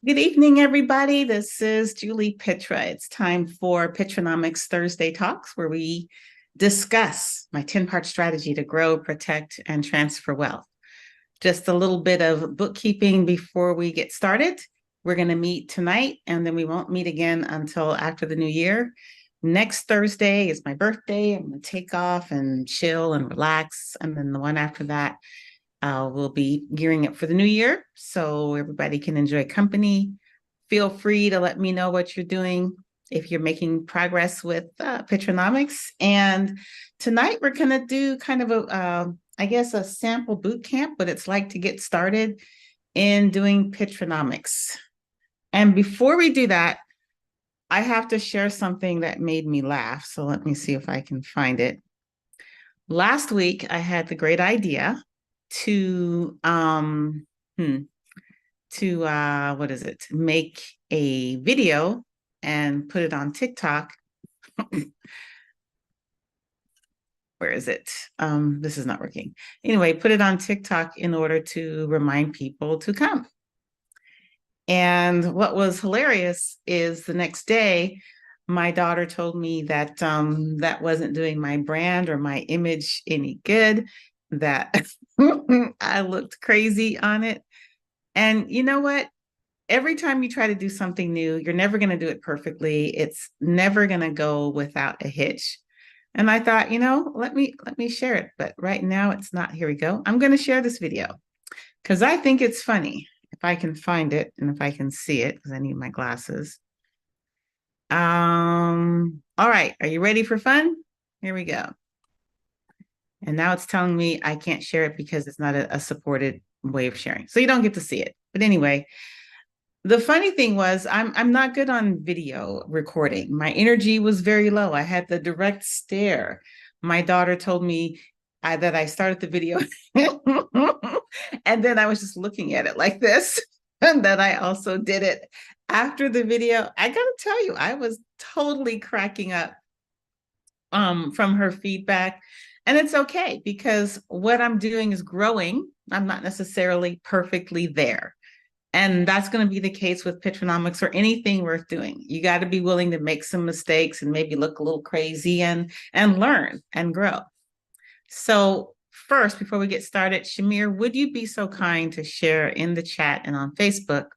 Good evening, everybody. This is Juli Pitra. It's time for Pitranomics Thursday Talks, where we discuss my 10-part strategy to grow, protect, and transfer wealth. Just a little bit of bookkeeping before we get started. We're going to meet tonight, and then we won't meet again until after the new year. Next Thursday is my birthday. I'm going to take off and chill and relax. And then the one after that, we'll be gearing up for the new year, so everybody can enjoy company. Feel free to let me know what you're doing if you're making progress with Pitranomics. And tonight we're going to do kind of a sample boot camp, what it's like to get started in doing Pitranomics. And before we do that, I have to share something that made me laugh. So let me see if I can find it. Last week, I had the great idea to make a video and put it on TikTok. Where is it? This is not working. Anyway, put it on TikTok in order to remind people to come. And what was hilarious is the next day, my daughter told me that that wasn't doing my brand or my image any good, that I looked crazy on it. And you know what? Every time you try to do something new, you're never going to do it perfectly. It's never going to go without a hitch. And I thought, let me share it. But right now it's not. Here we go. I'm going to share this video because I think it's funny. If I can find it and if I can see it, because I need my glasses. All right. Are you ready for fun? Here we go. And now it's telling me I can't share it because it's not a supported way of sharing. So you don't get to see it. But anyway, the funny thing was I'm not good on video recording. My energy was very low. I had the direct stare. My daughter told me that I started the video and then I was just looking at it like this. And then I also did it after the video. I got to tell you, I was totally cracking up from her feedback. And it's okay because what I'm doing is growing. I'm not necessarily perfectly there. And that's going to be the case with Pitranomics or anything worth doing. You got to be willing to make some mistakes and maybe look a little crazy and learn and grow. So first, before we get started, Shamir, would you be so kind to share in the chat and on Facebook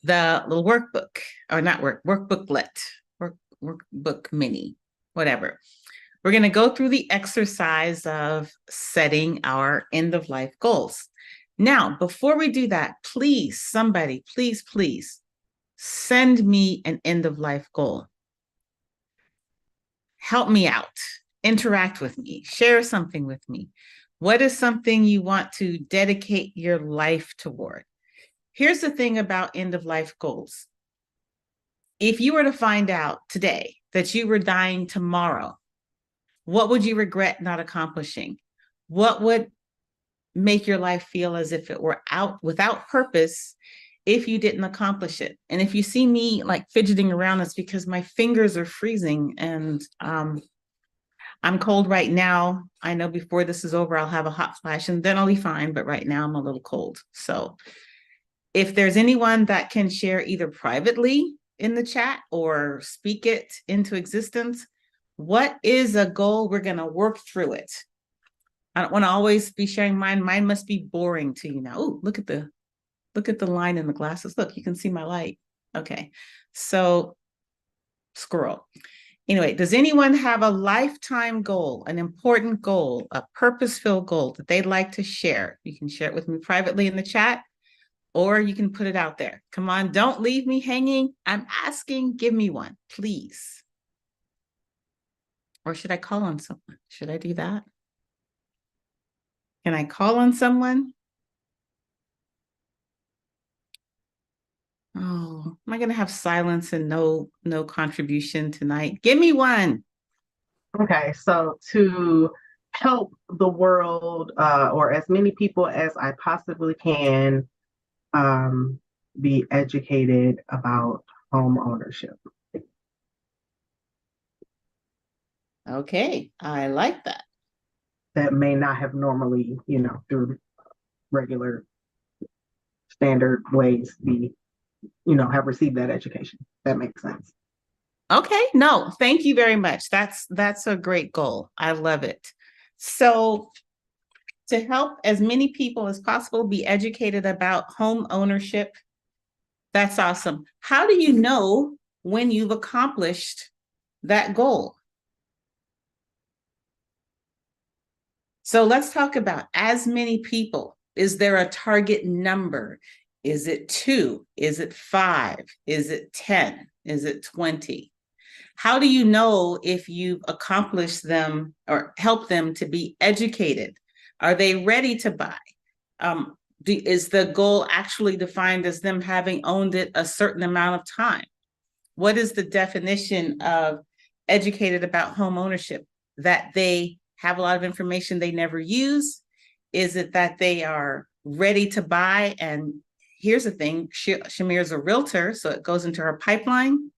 the little workbook, or not workbooklet, workbook mini, whatever. We're going to go through the exercise of setting our end of life goals. Now, before we do that, please, somebody, please send me an end of life goal. Help me out. Interact with me. Share something with me. What is something you want to dedicate your life toward? Here's the thing about end of life goals. If you were to find out today that you were dying tomorrow, what would you regret not accomplishing? What would make your life feel as if it were out without purpose if you didn't accomplish it? And if you see me like fidgeting around, it's because my fingers are freezing and I'm cold right now. I know before this is over, I'll have a hot flash and then I'll be fine. But right now I'm a little cold. So if there's anyone that can share either privately in the chat or speak it into existence, what is a goal? We're going to work through it. I don't want to always be sharing mine. Mine must be boring to you now. Oh, look at the line in the glasses. Look, you can see my light. Okay. So squirrel. Anyway, does anyone have a lifetime goal, an important goal, a purpose-filled goal that they'd like to share? You can share it with me privately in the chat, or you can put it out there. Come on, don't leave me hanging. I'm asking, give me one, please. Or should I call on someone? Should I do that? Can I call on someone? Oh, am I going to have silence and no contribution tonight? Give me one. Okay, so to help the world or as many people as I possibly can be educated about home ownership. Okay, I like that. That may not have normally, through regular standard ways be have received that education. That makes sense. Okay, no, thank you very much. That's a great goal. I love it. So to help as many people as possible be educated about home ownership, that's awesome. How do you know when you've accomplished that goal? So let's talk about as many people. Is there a target number? Is it 2? Is it 5? Is it 10? Is it 20? How do you know if you've accomplished them or helped them to be educated? Are they ready to buy? Is the goal actually defined as them having owned it a certain amount of time? What is the definition of educated about home ownership? That they have a lot of information they never use? Is it that they are ready to buy? And here's the thing, Shamir's a realtor, so it goes into her pipeline.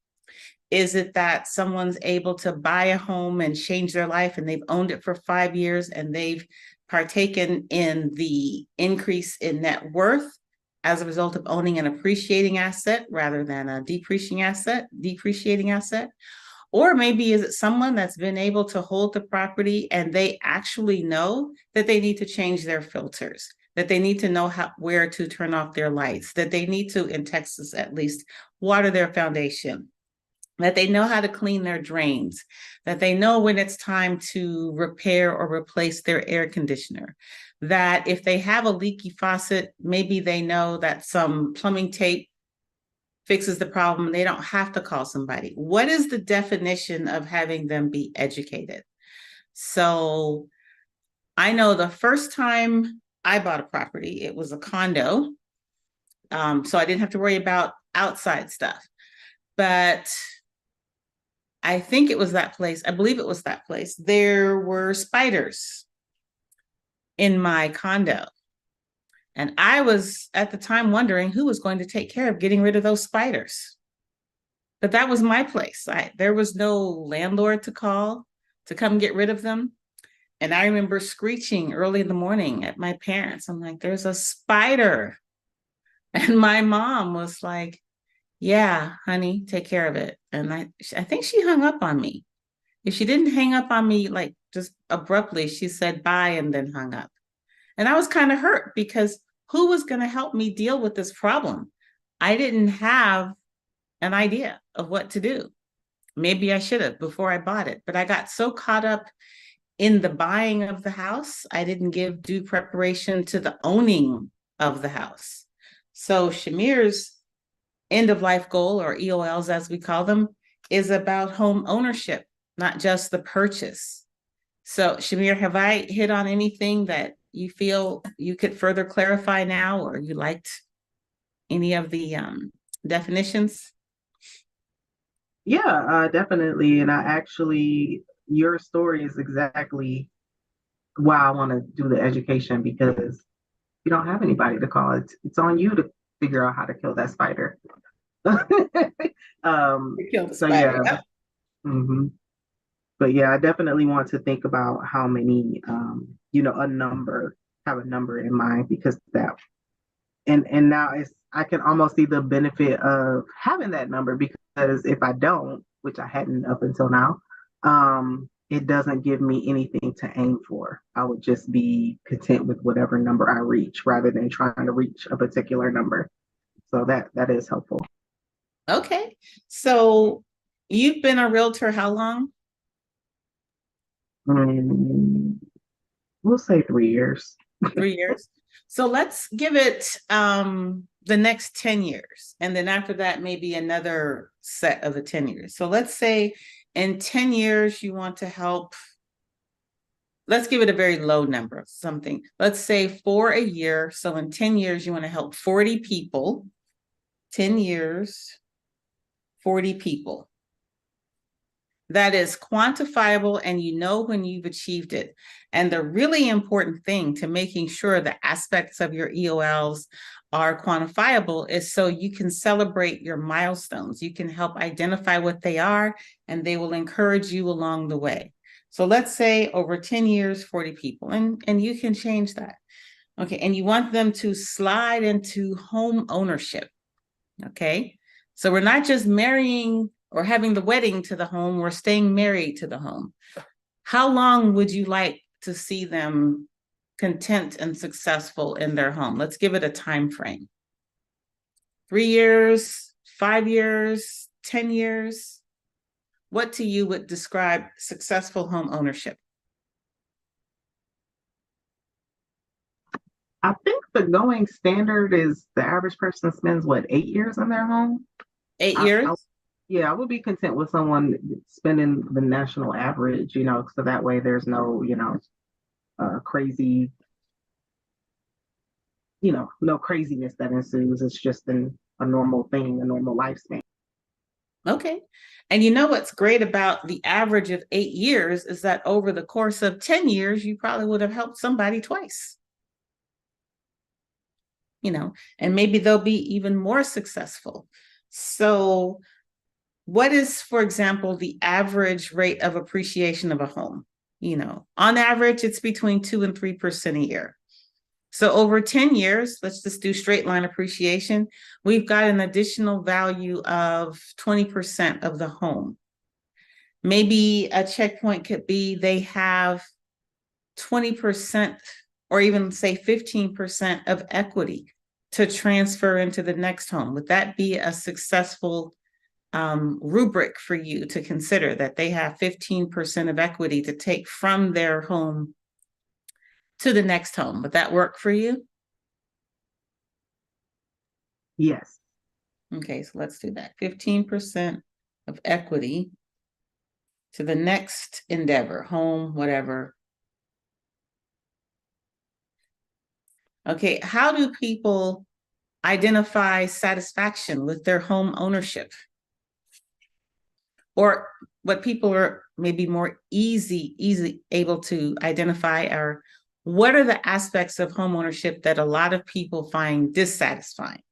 Is it that someone's able to buy a home and change their life and they've owned it for 5 years and they've partaken in the increase in net worth as a result of owning an appreciating asset rather than a depreciating asset? Or maybe is it someone that's been able to hold the property and they actually know that they need to change their filters, that they need to know where to turn off their lights, that they need to, in Texas at least, water their foundation, that they know how to clean their drains, that they know when it's time to repair or replace their air conditioner, that if they have a leaky faucet, maybe they know that some plumbing tape fixes the problem. They don't have to call somebody. What is the definition of having them be educated? So I know the first time I bought a property, it was a condo. So I didn't have to worry about outside stuff. But I think it was that place. I believe it was that place. There were spiders in my condo. And I was at the time wondering who was going to take care of getting rid of those spiders. But that was my place. There was no landlord to call to come get rid of them. And I remember screeching early in the morning at my parents. I'm like, there's a spider. And my mom was like, yeah, honey, take care of it. And I think she hung up on me. If she didn't hang up on me like just abruptly, she said bye and then hung up. And I was kind of hurt because who was going to help me deal with this problem? I didn't have an idea of what to do. Maybe I should have before I bought it, but I got so caught up in the buying of the house, I didn't give due preparation to the owning of the house. So Shamir's end of life goal, or EOLs as we call them, is about home ownership, not just the purchase. So Shamir, have I hit on anything that you feel you could further clarify now, or you liked any of the definitions? Yeah, definitely. And your story is exactly why I want to do the education, because you don't have anybody to call. It's on you to figure out how to kill that spider. Kill the So spider. yeah. hmm But yeah, I definitely want to think about how many, have a number in mind, because and now I can almost see the benefit of having that number, because if I don't, which I hadn't up until now, it doesn't give me anything to aim for. I would just be content with whatever number I reach rather than trying to reach a particular number. So that is helpful. Okay. So you've been a realtor how long? Mm, we'll say 3 years. 3 years. So let's give it the next 10 years. And then after that, maybe another set of the 10 years. So let's say in 10 years, you want to help. Let's give it a very low number, something. Let's say for a year. So in 10 years, you want to help 40 people. 10 years, 40 people. That is quantifiable, and you know when you've achieved it. And the really important thing to making sure the aspects of your EOLs are quantifiable is so you can celebrate your milestones. You can help identify what they are, and they will encourage you along the way. So let's say over 10 years, 40 people, and you can change that. Okay, and you want them to slide into home ownership. Okay. So we're not just marrying or having the wedding to the home, we're staying married to the home. How long would you like to see them content and successful in their home? Let's give it a time frame. 3 years, 5 years, 10 years? What to you would describe successful home ownership? I think the going standard is the average person spends what, 8 years in their home? 8 years? Yeah, I would be content with someone spending the national average, so that way there's no, crazy, no craziness that ensues. It's just a normal thing, a normal lifespan. Okay. And you know what's great about the average of 8 years is that over the course of 10 years, you probably would have helped somebody twice. And maybe they'll be even more successful. So, what is, for example, the average rate of appreciation of a home? On average, it's between 2 and 3% a year. So over 10 years, let's just do straight line appreciation. We've got an additional value of 20% of the home. Maybe a checkpoint could be they have 20% or even say 15% of equity to transfer into the next home. Would that be a successful rubric for you to consider, that they have 15% of equity to take from their home to the next home? Would that work for you? Yes. Okay, so let's do that. 15% of equity to the next endeavor, home, whatever. Okay, how do people identify satisfaction with their home ownership? Or what people are maybe more easy able to identify are, what are the aspects of home ownership that a lot of people find dissatisfying?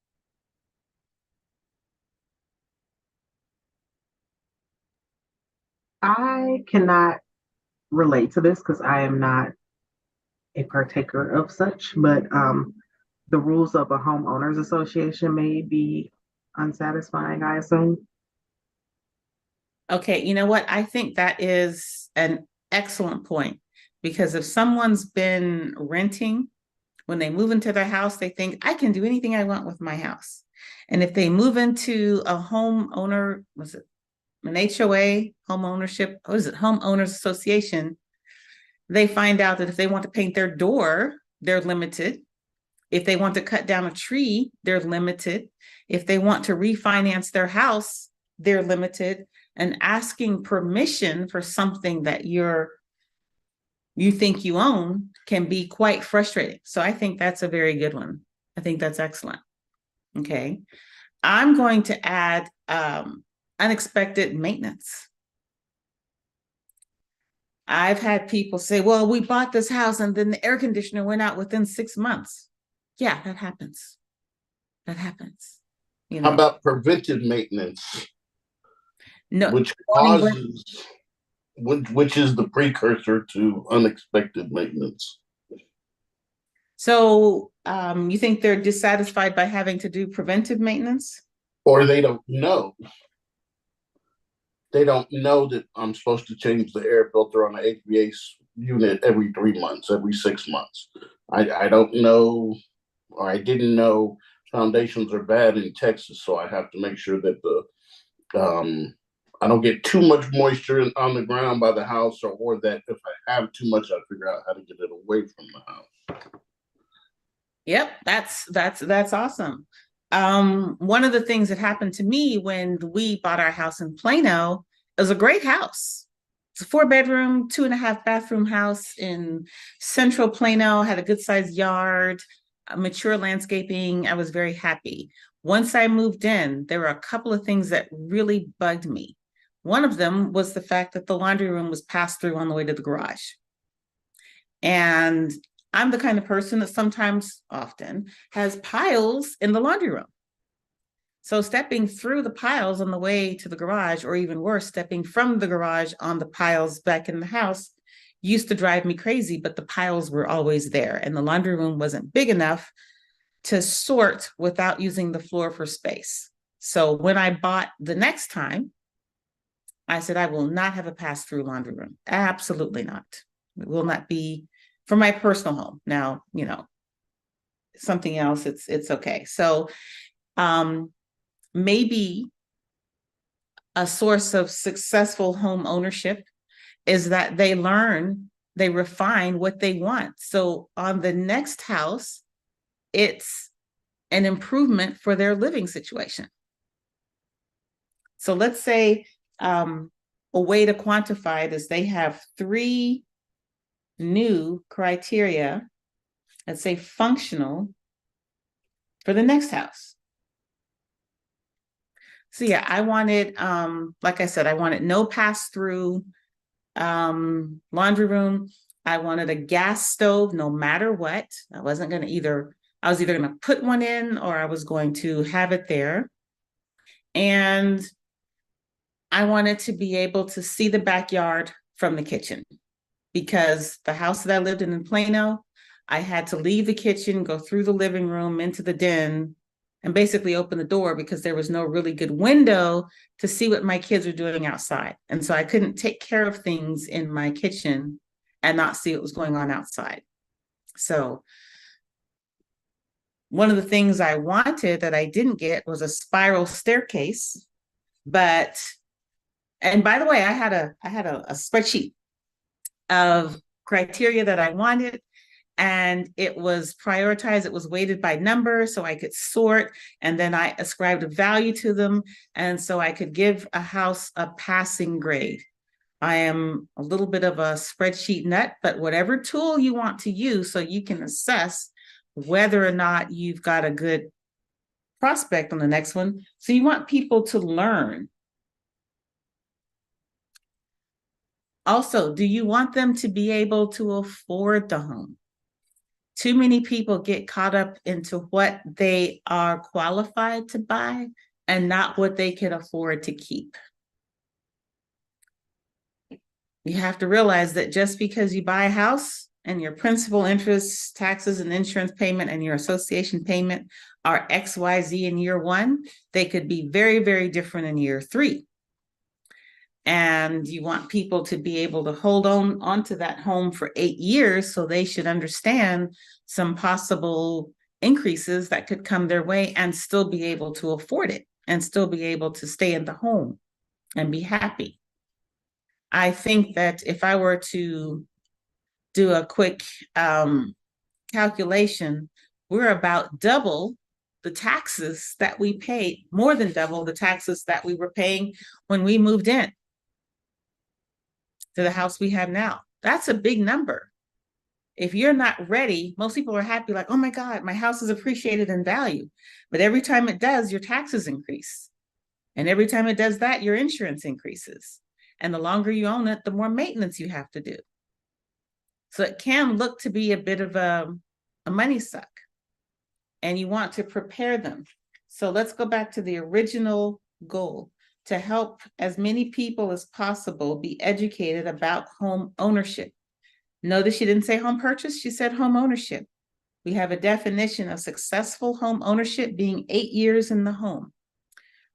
I cannot relate to this because I am not a partaker of such, but the rules of a homeowners association may be unsatisfying, I assume. Okay, you know what? I think that is an excellent point, because if someone's been renting, when they move into their house, they think, I can do anything I want with my house. And if they move into a homeowner, was it an HOA, home ownership, what is it, homeowners association, they find out that if they want to paint their door, they're limited. If they want to cut down a tree, they're limited. If they want to refinance their house, they're limited. And asking permission for something that you think you own can be quite frustrating. So I think that's a very good one. I think that's excellent. Okay. I'm going to add unexpected maintenance. I've had people say, well, we bought this house and then the air conditioner went out within 6 months. Yeah, that happens. That happens. How about preventive maintenance, No, which causes, which is the precursor to unexpected maintenance? So you think they're dissatisfied by having to do preventive maintenance? Or they don't know. They don't know that I'm supposed to change the air filter on the HVAC unit every 3 months, every 6 months. I don't know, or I didn't know foundations are bad in Texas, so I have to make sure that I don't get too much moisture on the ground by the house, or that if I have too much, I figure out how to get it away from the house. Yep, that's awesome. One of the things that happened to me when we bought our house in Plano, it was a great house. It's a 4-bedroom, 2.5-bathroom house in central Plano, had a good sized yard, mature landscaping. I was very happy. Once I moved in, there were a couple of things that really bugged me. One of them was the fact that the laundry room was passed through on the way to the garage. And I'm the kind of person that sometimes, often, has piles in the laundry room. So stepping through the piles on the way to the garage, or even worse, stepping from the garage on the piles back in the house, used to drive me crazy, but the piles were always there. And the laundry room wasn't big enough to sort without using the floor for space. So when I bought the next time, I said, I will not have a pass-through laundry room. Absolutely not. It will not be for my personal home. Now, something else, it's okay. So maybe a source of successful home ownership is that they refine what they want. So on the next house, it's an improvement for their living situation. So let's say a way to quantify it is they have 3 new criteria, let's say functional, for the next house. So yeah, I wanted, like I said, I wanted no pass-through laundry room. I wanted a gas stove no matter what. I was either going to put one in or I was going to have it there. And I wanted to be able to see the backyard from the kitchen, because the house that I lived in Plano, I had to leave the kitchen, go through the living room into the den, and basically open the door because there was no really good window to see what my kids were doing outside. And so I couldn't take care of things in my kitchen and not see what was going on outside. So one of the things I wanted that I didn't get was a spiral staircase. And by the way, I had a spreadsheet of criteria that I wanted, and it was prioritized. It was weighted by number so I could sort, and then I ascribed a value to them. And so I could give a house a passing grade. I am a little bit of a spreadsheet nut, but whatever tool you want to use so you can assess whether or not you've got a good prospect on the next one. So you want people to learn. Also, do you want them to be able to afford the home? Too many people get caught up into what they are qualified to buy and not what they can afford to keep. You have to realize that just because you buy a house and your principal, interest, taxes, and insurance payment and your association payment are XYZ in year 1, they could be very, very different in year 3. And you want people to be able to hold onto that home for 8 years, so they should understand some possible increases that could come their way and still be able to afford it and still be able to stay in the home and be happy. I think that if I were to do a quick calculation, we're about double the taxes that we paid, more than double the taxes that we were paying when we moved in to the house we have now. That's a big number. If you're not ready, most people are happy, like, oh my God, my house is appreciated in value. But every time it does, your taxes increase. And every time it does that, your insurance increases. And the longer you own it, the more maintenance you have to do. So it can look to be a bit of a money suck. And you want to prepare them. So let's go back to the original goal, to help as many people as possible be educated about home ownership. Notice she didn't say home purchase, she said home ownership. We have a definition of successful home ownership being 8 years in the home.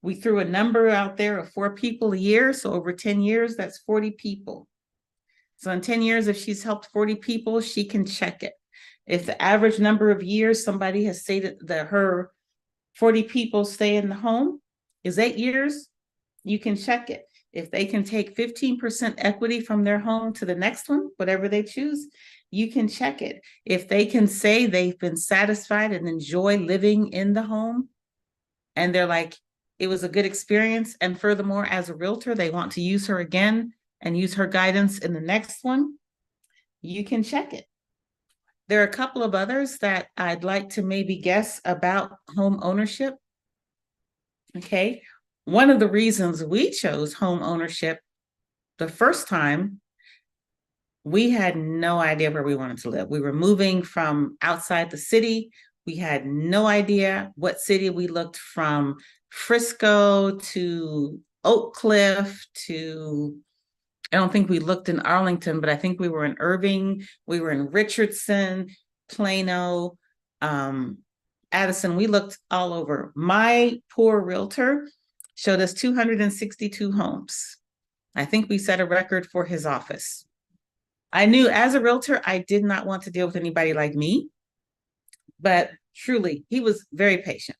We threw a number out there of 4 people a year, so over 10 years, that's 40 people. So in 10 years, if she's helped 40 people, she can check it. If the average number of years somebody has stated that her 40 people stay in the home is 8 years, you can check it. If they can take 15% equity from their home to the next one, whatever they choose, you can check it. If they can say they've been satisfied and enjoy living in the home, and they're like, it was a good experience, and furthermore, as a realtor, they want to use her again and use her guidance in the next one, you can check it. There are a couple of others that I'd like to maybe guess about home ownership. Okay. One of the reasons we chose home ownership the first time, we had no idea where we wanted to live. We were moving from outside the city. We had no idea what city. We looked from Frisco to Oak Cliff to, I don't think we looked in Arlington, but I think we were in Irving. We were in Richardson, Plano, Addison, we looked all over. My poor realtor showed us 262 homes. I think we set a record for his office. I knew as a realtor, I did not want to deal with anybody like me, but truly, he was very patient.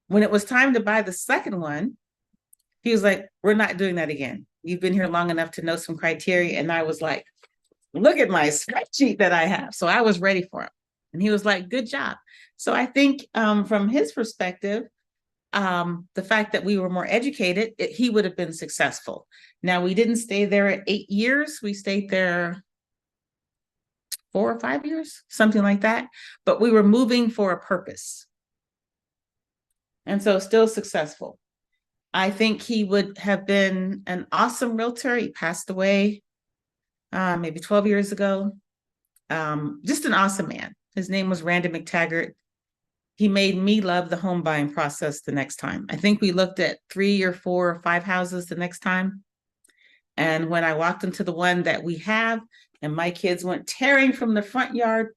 When it was time to buy the second one, he was like, we're not doing that again. You've been here long enough to know some criteria. And I was like, look at my spreadsheet that I have. So I was ready for him. And he was like, good job. So I think from his perspective, the fact that we were more educated, he would have been successful. Now, we didn't stay there at 8 years. We stayed there 4 or 5 years, something like that. But we were moving for a purpose. And so still successful. I think he would have been an awesome realtor. He passed away maybe 12 years ago. Just an awesome man. His name was Randy McTaggart. He made me love the home buying process the next time. I think we looked at 3 or 4 or 5 houses the next time. And when I walked into the one that we have, and my kids went tearing from the front yard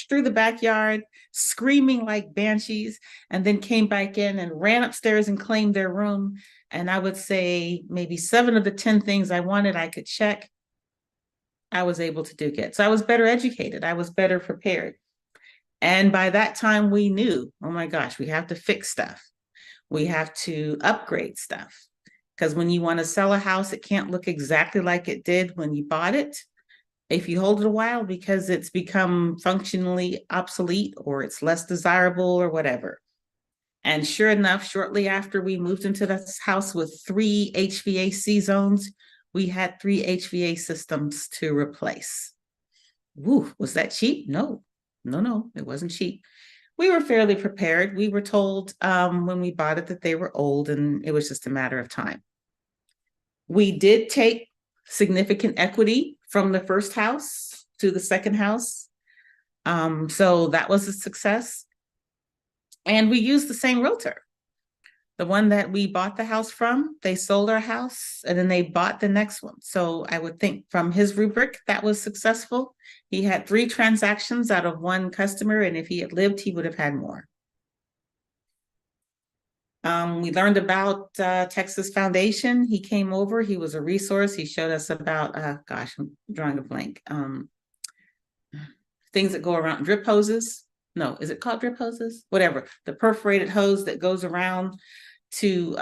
through the backyard, screaming like banshees, and then came back in and ran upstairs and claimed their room. And I would say maybe 7 of the 10 things I wanted, I could check. I was able to do it. So I was better educated. I was better prepared. And by that time, we knew, oh my gosh, we have to fix stuff. We have to upgrade stuff. Because when you want to sell a house, it can't look exactly like it did when you bought it. If you hold it a while because it's become functionally obsolete or it's less desirable or whatever. And sure enough, shortly after we moved into this house with 3 HVAC zones, we had 3 HVAC systems to replace. Woo, was that cheap? No, it wasn't cheap. We were fairly prepared. We were told when we bought it that they were old and it was just a matter of time. We did take significant equity from the first house to the second house. So that was a success. And we used the same realtor. The one that we bought the house from, they sold our house and then they bought the next one. So I would think from his rubric, that was successful. He had 3 transactions out of 1 customer. And if he had lived, he would have had more. We learned about Texas Foundation. He came over. He was a resource. He showed us about, gosh, I'm drawing a blank. Things that go around, drip hoses. No, is it called drip hoses? Whatever. The perforated hose that goes around to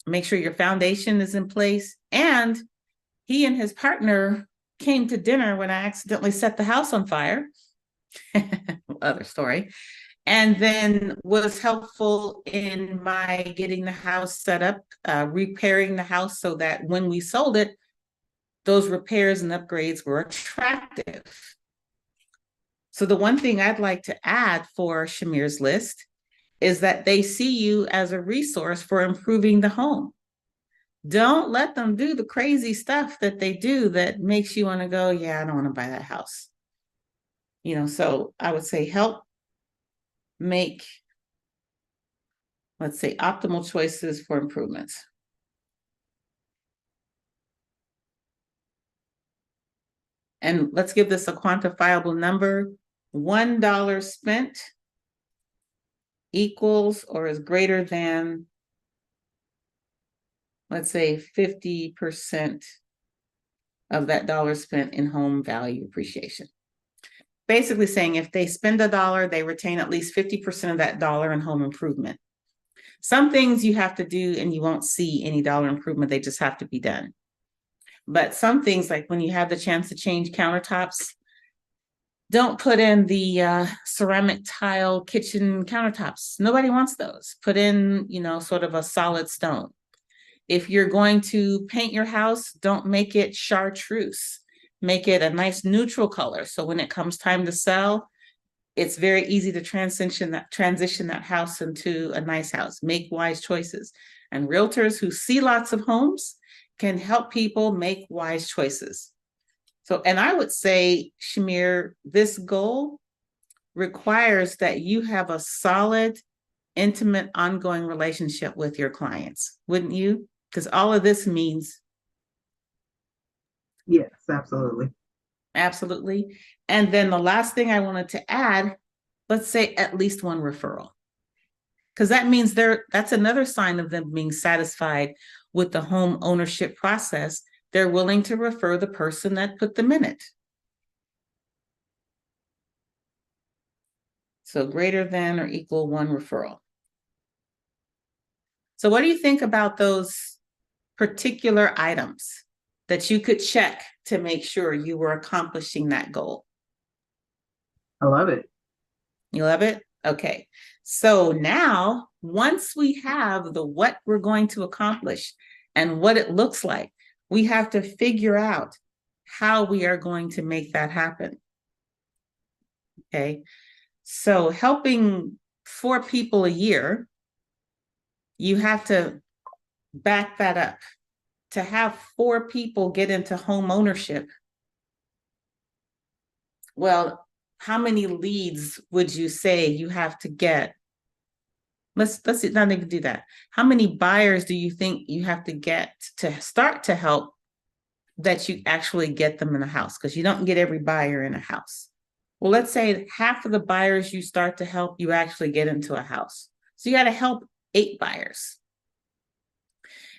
make sure your foundation is in place. And he and his partner came to dinner when I accidentally set the house on fire. Other story. And then was helpful in my getting the house set up, repairing the house so that when we sold it, those repairs and upgrades were attractive. So the one thing I'd like to add for Shamir's list is that they see you as a resource for improving the home. Don't let them do the crazy stuff that they do that makes you want to go, yeah, I don't want to buy that house. So I would say help make, let's say, optimal choices for improvements. And let's give this a quantifiable number. $1 spent equals or is greater than, let's say, 50% of that dollar spent in home value appreciation. Basically saying if they spend $1, they retain at least 50% of that dollar in home improvement. Some things you have to do and you won't see any dollar improvement, they just have to be done. But some things, like when you have the chance to change countertops, don't put in the ceramic tile kitchen countertops. Nobody wants those. Put in, sort of a solid stone. If you're going to paint your house, don't make it chartreuse. Make it a nice neutral color. So when it comes time to sell, it's very easy to transition that house into a nice house. Make wise choices. And realtors who see lots of homes can help people make wise choices. So, and I would say, Shamir, this goal requires that you have a solid, intimate, ongoing relationship with your clients, wouldn't you? Because all of this means. Yes, absolutely. Absolutely. And then the last thing I wanted to add let's say at least one referral. Because that means that's another sign of them being satisfied with the home ownership process. They're willing to refer the person that put them in it. So greater than or equal one referral. So what do you think about those particular items that you could check to make sure you were accomplishing that goal? I love it. You love it? Okay. So now, once we have the what we're going to accomplish and what it looks like, we have to figure out how we are going to make that happen. Okay. So helping 4 people a year, you have to back that up. To have 4 people get into home ownership, well, how many leads would you say you have to get? Let's not even do that. How many buyers do you think you have to get to start to help that you actually get them in a house? Because you don't get every buyer in a house. Well, let's say half of the buyers you start to help, you actually get into a house. So you got to help 8 buyers.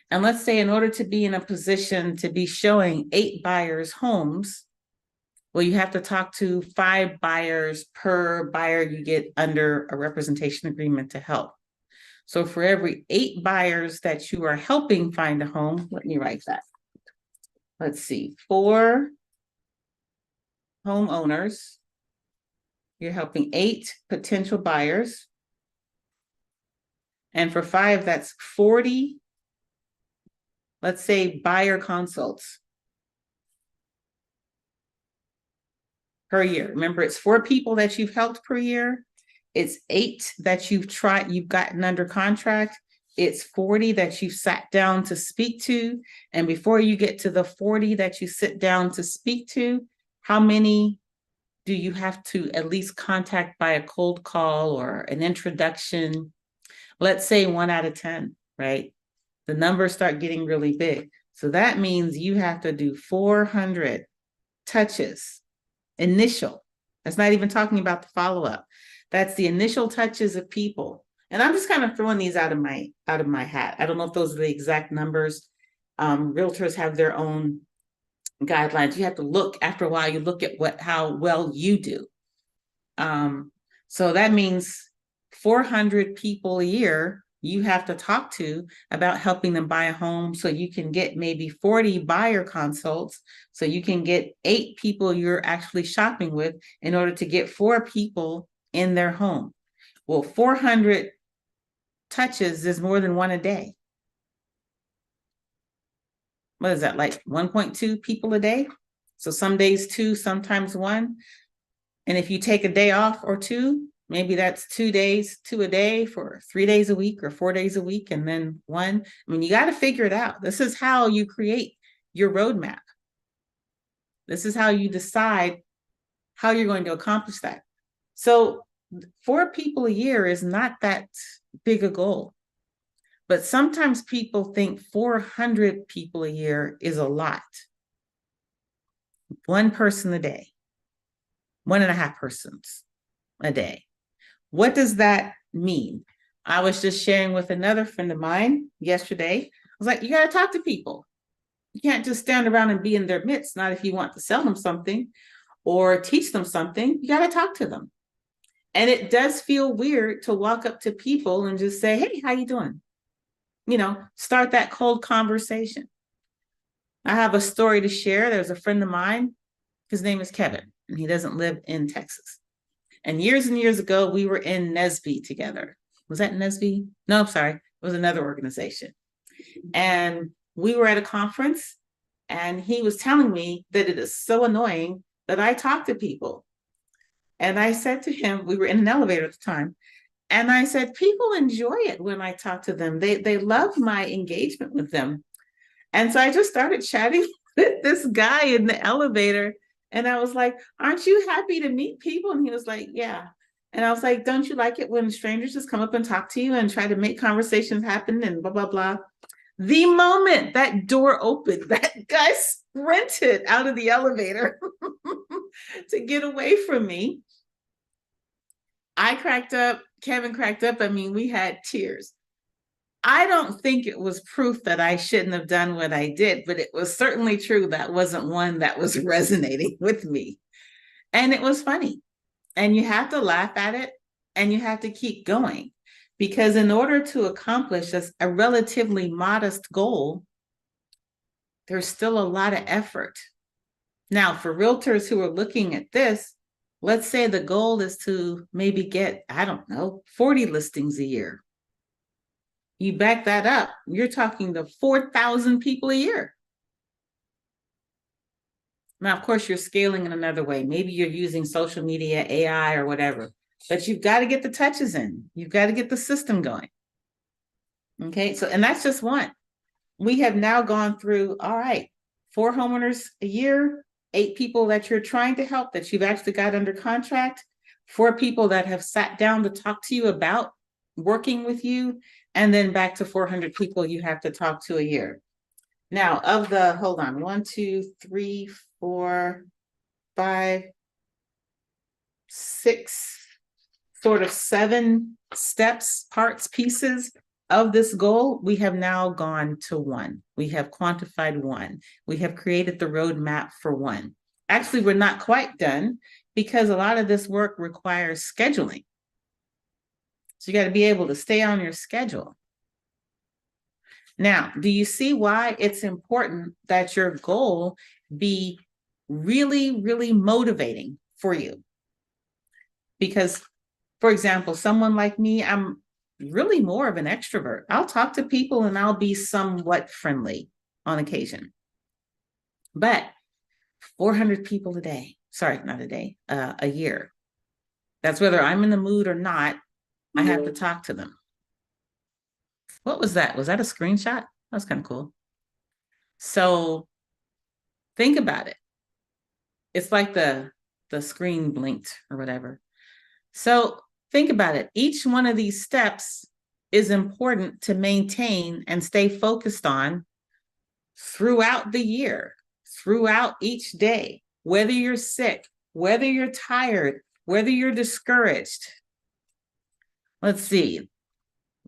And let's say in order to be in a position to be showing 8 buyers homes, well, you have to talk to 5 buyers per buyer you get under a representation agreement to help. So for every 8 buyers that you are helping find a home, let me write that. Let's see, 4 homeowners, you're helping 8 potential buyers. And for 5, that's 40, let's say, buyer consults per year. Remember, it's 4 people that you've helped per year. It's 8 that you've gotten under contract. It's 40 that you've sat down to speak to. And before you get to the 40 that you sit down to speak to, how many do you have to at least contact by a cold call or an introduction? Let's say 1 out of 10, right? The numbers start getting really big. So that means you have to do 400 touches, initial. That's not even talking about the follow-up. That's the initial touches of people. And I'm just kind of throwing these out of my hat. I don't know if those are the exact numbers. Realtors have their own guidelines. You have to look, after a while, you look at how well you do. So that means 400 people a year you have to talk to about helping them buy a home, so you can get maybe 40 buyer consults, so you can get 8 people you're actually shopping with in order to get 4 people in their home. Well, 400 touches is more than 1 a day. What is that, like 1.2 people a day? So some days 2, sometimes 1. And if you take a day off or 2, maybe that's 2 days, 2 a day for 3 days a week or 4 days a week, and then 1. I mean, you got to figure it out. This is how you create your roadmap. This is how you decide how you're going to accomplish that. So 4 people a year is not that big a goal. But sometimes people think 400 people a year is a lot. 1 person a day, 1.5 persons a day. What does that mean? I was just sharing with another friend of mine yesterday. I was like, you got to talk to people. You can't just stand around and be in their midst, not if you want to sell them something or teach them something. You got to talk to them. And it does feel weird to walk up to people and just say, hey, how you doing? You know, start that cold conversation. I have a story to share. There's a friend of mine. His name is Kevin, and he doesn't live in Texas. And years ago, we were in Nesby together. Was that Nesby? No, I'm sorry. It was another organization. And we were at a conference, and he was telling me that it is so annoying that I talk to people. And I said to him, we were in an elevator at the time, and I said, people enjoy it when I talk to them. They love my engagement with them. And so I just started chatting with this guy in the elevator. And I was like, aren't you happy to meet people? And he was like, yeah. And I was like, don't you like it when strangers just come up and talk to you and try to make conversations happen and blah, blah, blah. The moment that door opened, that guy sprinted out of the elevator to get away from me. cracked up, Kevin cracked up. I mean, we had tears. I don't think it was proof that I shouldn't have done what I did, but it was certainly true that wasn't one that was resonating with me. And it was funny. And you have to laugh at it and you have to keep going. Because in order to accomplish a relatively modest goal, there's still a lot of effort. Now, for realtors who are looking at this, let's say the goal is to maybe get, I don't know, 40 listings a year. You back that up, you're talking to 4,000 people a year. Now, of course, you're scaling in another way. Maybe you're using social media, AI, or whatever, but you've got to get the touches in. You've got to get the system going. Okay, so, and that's just one. We have now gone through, all right, 4 homeowners a year, 8 people that you're trying to help that you've actually got under contract, 4 people that have sat down to talk to you about working with you, and then back to 400 people you have to talk to a year. Now, of the, hold on, 1, 2, 3, 4, 5, 6, sort of 7 steps, parts, pieces of this goal, we have now gone to 1. We have quantified 1. We have created the roadmap for 1. Actually, we're not quite done because a lot of this work requires scheduling. So you got to be able to stay on your schedule. Now, do you see why it's important that your goal be really, really motivating for you? Because, for example, someone like me, I'm really more of an extrovert. I'll talk to people and I'll be somewhat friendly on occasion. But 400 people a day, sorry, not a day, a year. That's whether I'm in the mood or not, I have to talk to them. What was that? Was that a screenshot? That was kind of cool. So think about it. It's like the screen blinked or whatever. So think about it. Each one of these steps is important to maintain and stay focused on throughout the year, throughout each day, whether you're sick, whether you're tired, whether you're discouraged. Let's see.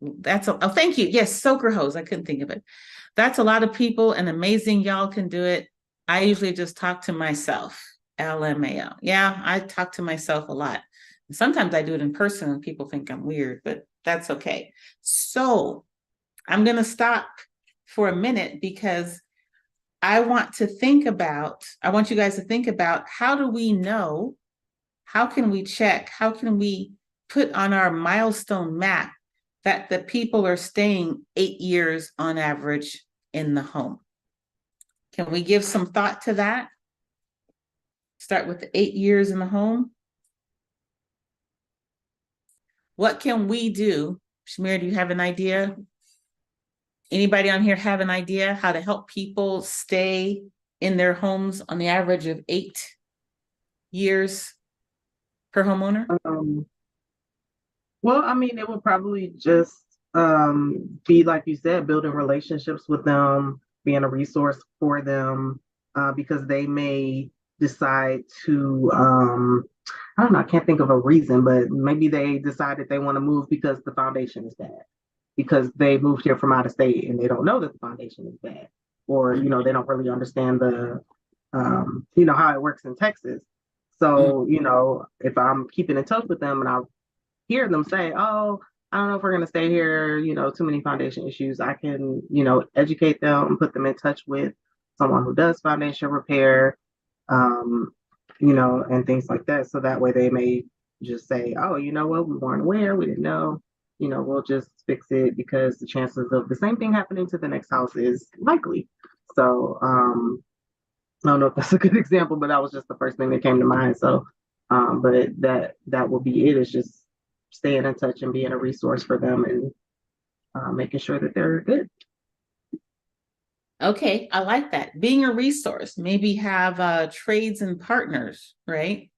That's oh, thank you. Yes, soaker hose. I couldn't think of it. That's a lot of people and amazing. Y'all can do it. I usually just talk to myself. LMAO. Yeah, I talk to myself a lot. Sometimes I do it in person and people think I'm weird, but that's okay. So I'm going to stop for a minute because I want you guys to think about, how do we know, how can we check, how can we put on our milestone map that the people are staying 8 years on average in the home? Can we give some thought to that? Start with the 8 years in the home. What can we do? Shamir, do you have an idea? Anybody on here have an idea how to help people stay in their homes on the average of 8 years per homeowner? Well, I mean, it would probably just be like you said, building relationships with them, being a resource for them, because they may decide to, I don't know, I can't think of a reason, but maybe they decided they want to move because the foundation is bad, because they moved here from out of state and they don't know that the foundation is bad, or, you know, they don't really understand the, you know, how it works in Texas. So, you know, if I'm keeping in touch with them and I hear them say, oh, I don't know if we're going to stay here, you know, too many foundation issues, I can, you know, educate them, put them in touch with someone who does foundation repair, you know, and things like that. So that way they may just say, oh, you know what, we weren't aware, we didn't know, you know, we'll just fix it because the chances of the same thing happening to the next house is likely. So I don't know if that's a good example, but that was just the first thing that came to mind. So, but that will be it. It's just staying in touch and being a resource for them and making sure that they're good. Okay, I like that. Being a resource, maybe have trades and partners, right?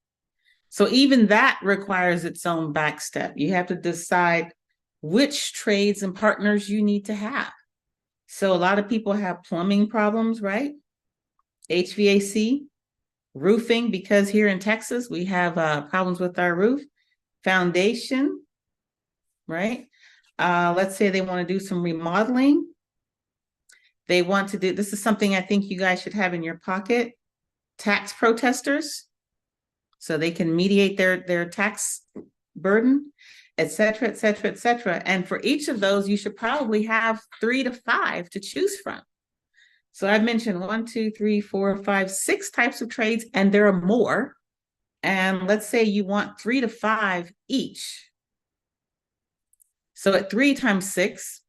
So even that requires its own back step. You have to decide which trades and partners you need to have. So a lot of people have plumbing problems, right? HVAC, roofing, because here in Texas, we have problems with our roof. foundation, right? Let's say they want to do some remodeling. They want to do, this is something I think you guys should have in your pocket, tax protesters, so they can mediate their tax burden, et cetera, et cetera, et cetera. And for each of those, you should probably have 3 to 5 to choose from. So I've mentioned 1, 2, 3, 4, 5, 6 types of trades, and there are more. And let's say you want 3 to 5 each. So at 3 times 6,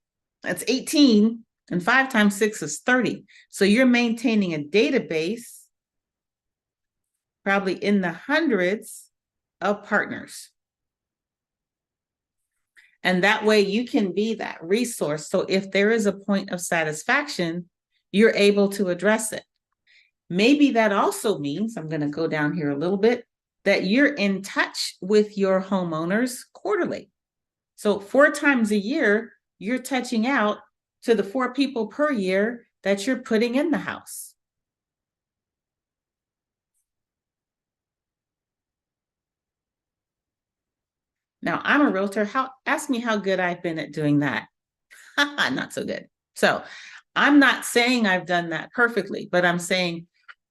that's 18, and 5 times 6 is 30. So you're maintaining a database probably in the hundreds of partners. And that way you can be that resource. So if there is a point of satisfaction, you're able to address it. Maybe that also means, I'm going to go down here a little bit, that you're in touch with your homeowners quarterly. So 4 times a year, you're touching out to the 4 people per year that you're putting in the house. Now, I'm a realtor. Ask me how good I've been at doing that. Not so good. So I'm not saying I've done that perfectly, but I'm saying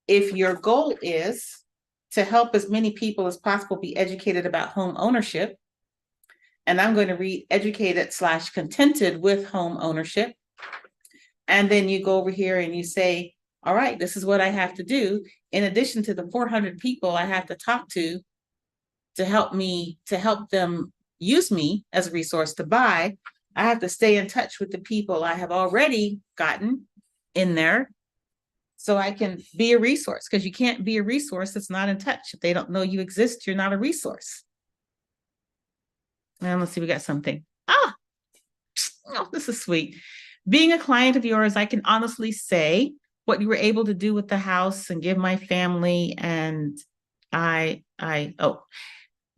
if your goal is to help as many people as possible be educated about home ownership, and I'm going to read educated/contented with home ownership, and then you go over here and you say, all right, this is what I have to do. In addition to the 400 people I have to talk to help them use me as a resource to buy, I have to stay in touch with the people I have already gotten in there so I can be a resource, because you can't be a resource that's not in touch. If they don't know you exist, you're not a resource. And let's see, we got something. Oh, this is sweet. Being a client of yours, I can honestly say what you were able to do with the house and give my family, and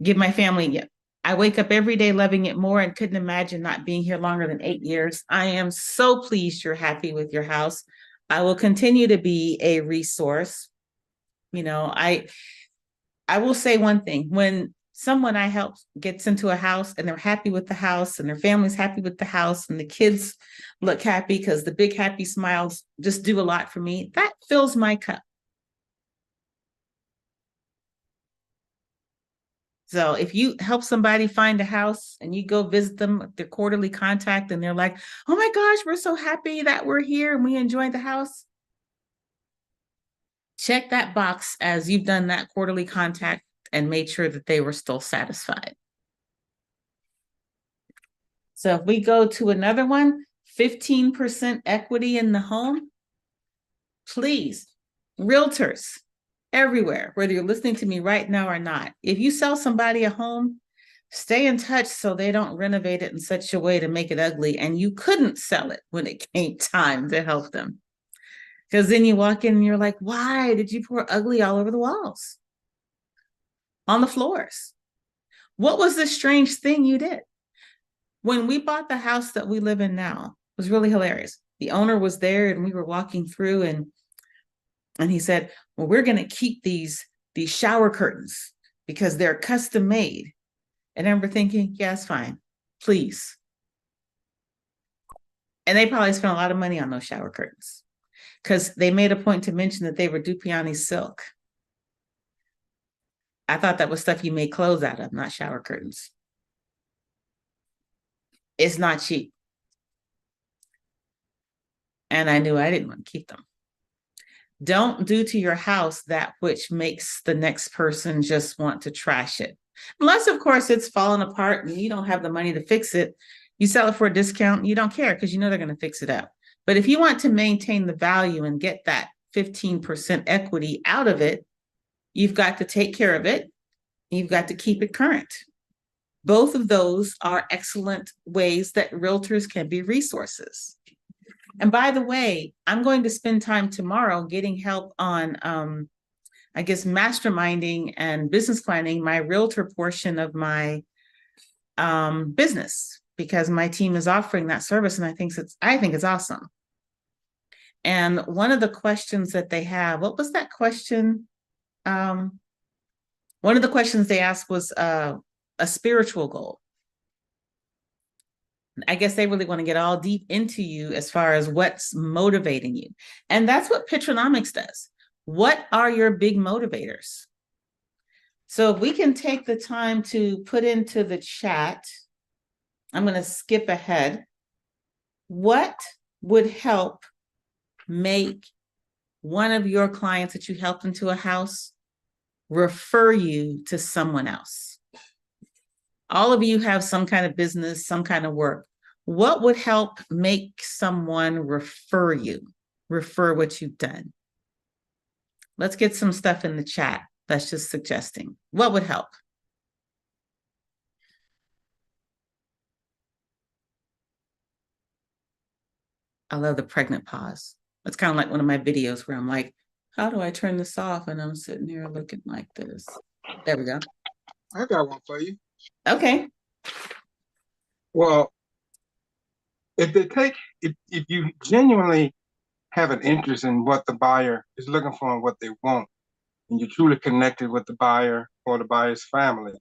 give my family. Yeah. I wake up every day loving it more and couldn't imagine not being here longer than 8 years. I am so pleased you're happy with your house. I will continue to be a resource. You know, I will say one thing. When someone I help gets into a house and they're happy with the house and their family's happy with the house and the kids look happy because the big happy smiles just do a lot for me, that fills my cup. So if you help somebody find a house and you go visit them with their quarterly contact and they're like, oh my gosh, we're so happy that we're here and we enjoyed the house, check that box as you've done that quarterly contact and made sure that they were still satisfied. So if we go to another one, 15% equity in the home, please, realtors everywhere, whether you're listening to me right now or not, if you sell somebody a home, stay in touch so they don't renovate it in such a way to make it ugly and you couldn't sell it when it came time to help them. Because then you walk in and you're like, why did you pour ugly all over the walls? On the floors? What was the strange thing you did? When we bought the house that we live in now, it was really hilarious. The owner was there and we were walking through and he said, well, we're going to keep these shower curtains because they're custom made. And I remember thinking, yeah, it's fine, please. And they probably spent a lot of money on those shower curtains because they made a point to mention that they were Dupiani silk. I thought that was stuff you made clothes out of, not shower curtains. It's not cheap. And I knew I didn't want to keep them. Don't do to your house that which makes the next person just want to trash it. Unless, of course, it's falling apart and you don't have the money to fix it. You sell it for a discount and you don't care because you know they're going to fix it up. But if you want to maintain the value and get that 15% equity out of it, you've got to take care of it. You've got to keep it current. Both of those are excellent ways that realtors can be resources. And by the way, I'm going to spend time tomorrow getting help on, I guess, masterminding and business planning my realtor portion of my business, because my team is offering that service, and I think it's awesome. And one of the questions that they have, what was that question? One of the questions they asked was a a spiritual goal. I guess they really want to get all deep into you as far as what's motivating you. And that's what Pitranomics does. What are your big motivators? So if we can take the time to put into the chat, I'm going to skip ahead. What would help make one of your clients that you helped into a house refer you to someone else? All of you have some kind of business, some kind of work. What would help make someone refer you, refer what you've done? Let's get some stuff in the chat. That's just suggesting. What would help? I love the pregnant pause. It's kind of like one of my videos where I'm like, how do I turn this off? And I'm sitting here looking like this. There we go. I got one for you. Okay. Well, if you genuinely have an interest in what the buyer is looking for and what they want, and you're truly connected with the buyer or the buyer's family,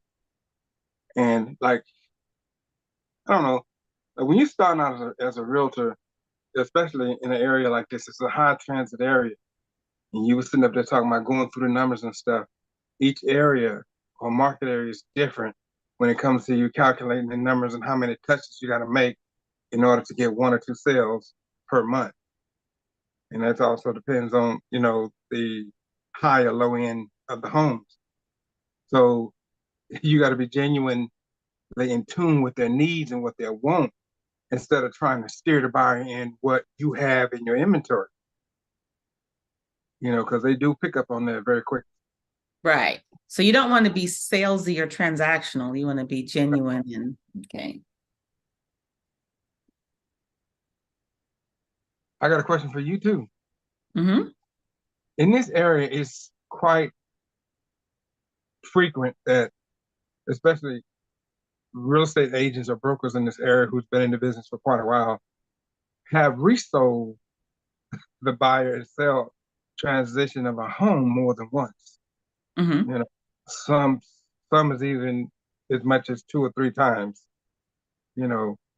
and like, I don't know, like when you're starting out as a realtor, especially in an area like this, it's a high transit area, and you were sitting up there talking about going through the numbers and stuff. Each area or market area is different when it comes to you calculating the numbers and how many touches you got to make in order to get 1 or 2 sales per month. And that also depends on, the high or low end of the homes. So you got to be genuinely in tune with their needs and what they want instead of trying to steer the buyer in what you have in your inventory. Because they do pick up on that very quick. Right. So you don't want to be salesy or transactional. You want to be genuine and okay. I got a question for you too. Mm-hmm. In this area, it's quite frequent that, especially real estate agents or brokers in this area who's been in the business for quite a while, have resold the buyer and sell transition of a home more than once. Mm-hmm. Some is even as much as 2 or 3 times.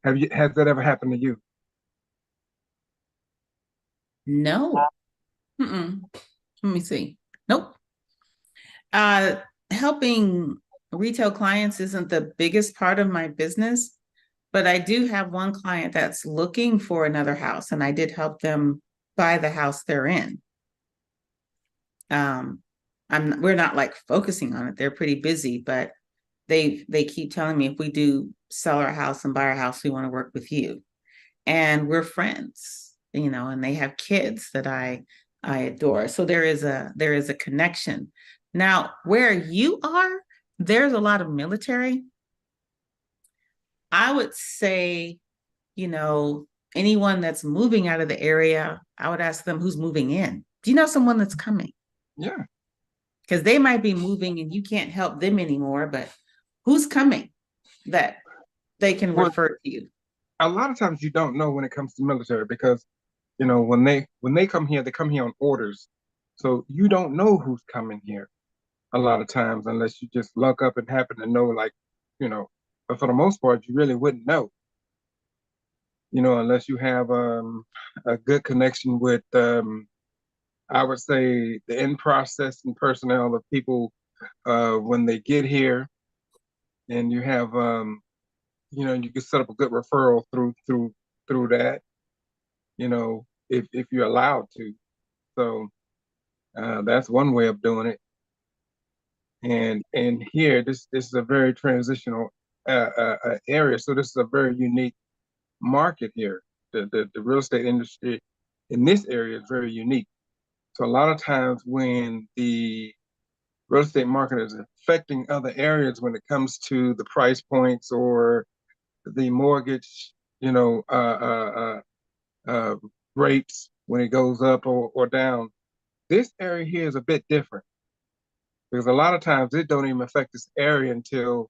Has that ever happened to you? No. Mm-mm. Let me see. Nope. Helping retail clients isn't the biggest part of my business, but I do have one client that's looking for another house, and I did help them buy the house they're in. We're not like focusing on it. They're pretty busy, but they keep telling me if we do sell our house and buy our house, we want to work with you. And we're friends, and they have kids that I adore. So there is a connection. Now, where you are, there's a lot of military. I would say, anyone that's moving out of the area, I would ask them who's moving in. Do you know someone that's coming? Yeah. Because they might be moving and you can't help them anymore, but who's coming that they can refer to you? A lot of times you don't know when it comes to military because, when they come here, they come here on orders. So you don't know who's coming here a lot of times unless you just luck up and happen to know, but for the most part, you really wouldn't know, unless you have a good connection with, I would say, the in-processing personnel of people when they get here, and you have, you can set up a good referral through that, if you're allowed to. So that's one way of doing it. And here, this is a very transitional area. So this is a very unique market here. The real estate industry in this area is very unique. So a lot of times when the real estate market is affecting other areas when it comes to the price points or the mortgage, rates when it goes up or down, this area here is a bit different because a lot of times it don't even affect this area until